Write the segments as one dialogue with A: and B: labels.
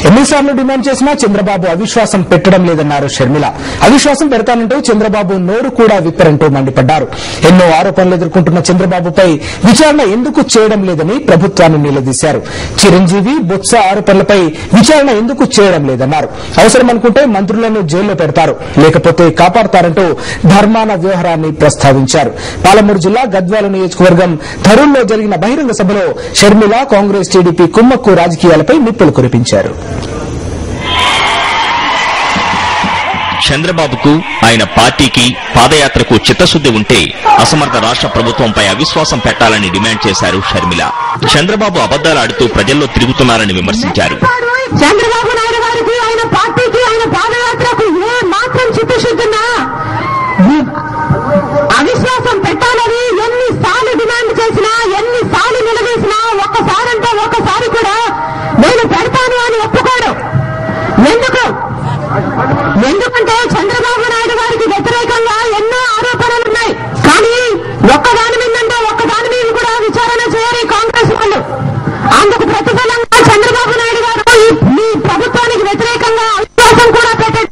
A: ఎన్నిసార్లు డిమాండ్ చేసినా చంద్రబాబు అవిశ్వాసం పెట్టడం లేదన్నారు షర్మిల. అవిశ్వాసం పెడతానంటూ చంద్రబాబు నోరు కూడా విప్పరంటూ మండిపడ్డారు. ఎన్నో ఆరోపణలు ఎదుర్కొంటున్న చంద్రబాబుపై విచారణ ఎందుకు చేయడం లేదని ప్రభుత్వాన్ని నిలదీశారు. చిరంజీవి, బొత్స ఆరోపణలపై విచారణ ఎందుకు చేయడం లేదన్నారు. అవసరమనుకుంటే మంత్రులను జైల్లో పెడతారు, లేకపోతే కాపాడతారంటూ ధర్మాన వ్యవహారాన్ని ప్రస్తావించారు. పాలమూరు జిల్లా గద్వాల నియోజకవర్గం ధరూర్లో జరిగిన బహిరంగ సభలో షర్మిల, కాంగ్రెస్, టీడీపీ కుమ్మక్కు రాజకీయాలపై నిప్పులు కురిపించారు.
B: చంద్రబాబుకు, ఆయన పార్టీకి, పాదయాత్రకు చిత్తశుద్ది ఉంటే అసమర్థ రాష్ట్ర ప్రభుత్వంపై అవిశ్వాసం పెట్టాలని డిమాండ్ చేశారు షర్మిల. చంద్రబాబు అబద్దాలాడుతూ ప్రజల్లో తిరుగుతున్నారని విమర్శించారు.
C: చంద్రబాబు నాయుడు గారికి, ఆయన పార్టీకి, ఆయన పాదయాత్రకు ఏ మాత్రం చిత్తశుద్ధినా అవిశ్వాసం పెట్టాలని ఎన్నిసార్లు డిమాండ్ చేసినా, ఎన్నిసార్లు నిలదీసినా ఒక్కసారంటే ఒక్కసారి కూడా నేను పెడతాను అని ఒప్పుకోడు. ఎందుకంటే చంద్రబాబు నాయుడు గారికి వ్యతిరేకంగా ఎన్నో ఆరోపణలున్నాయి. కానీ ఒక్కదాని మీదంటే ఒక్కదాని మీద కూడా విచారణ చేయరు కాంగ్రెస్ వాళ్ళు. అందుకు ప్రతిఫలంగా చంద్రబాబు నాయుడు గారు ఈ ప్రభుత్వానికి వ్యతిరేకంగా అవిశ్వాసం కూడా పెట్టారు.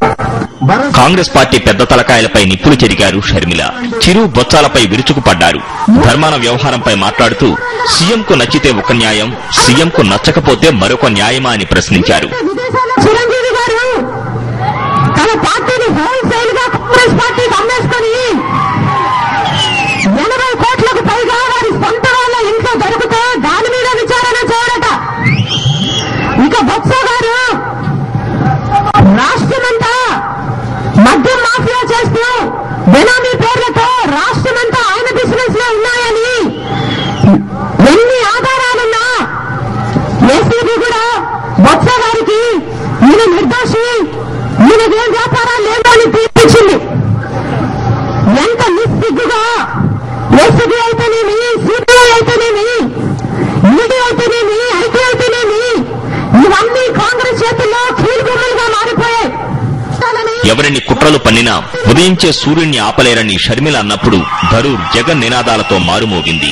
B: కాంగ్రెస్ పార్టీ పెద్ద తలకాయలపై నిప్పులు చెరిగారు షర్మిల. చిరు, బొత్సాలపై విరుచుకుపడ్డారు. ధర్మాన వ్యవహారంపై మాట్లాడుతూ సీఎంకు నచ్చితే ఒక న్యాయం, సీఎంకు నచ్చకపోతే మరొక న్యాయమా అని ప్రశ్నించారు.
C: చిరంజీవి గారు తన పార్టీని హోల్సేల్ గా కాంగ్రెస్ పార్టీకి అమ్మేసుకుని 80 కోట్లకు పైగా వారి సొంత వాళ్ళ ఇంట్లో దొరికితే దాని మీద విచారణ చేయడట. ఇక బొత్స గారు రాష్ట్రమంతా మద్యం మాఫియా చేస్తూ బెనామీ పేర్లతో రాష్ట్రమంతా ఆయన బిజినెస్ లో ఉన్నాయని ఎన్ని ఆధారాలున్నా ఏసీబీ కూడా బొత్స గారికి ఈయన నిర్దోషి, ఈయనకేం వ్యాపారాలు లేవు అని తీర్పించింది. ఎంత నిస్సిగ్గుగా ఏసీబీ అయితేనేమి, సిబిఐ అయితేనేమి, ఈడీ అయితేనేమి, ఐటీ అయితేనేమి ఇవన్నీ కాంగ్రెస్ చేతుల్లో కీలుబొమ్మలుగా మారిపోయాయి.
B: ఎవరిని కుట్రలు పన్నినా ఉదయించే సూర్యుడిని ఆపలేరని షర్మిల అన్నప్పుడు ధరూర్ జగన్ నినాదాలతో మారుమోగింది.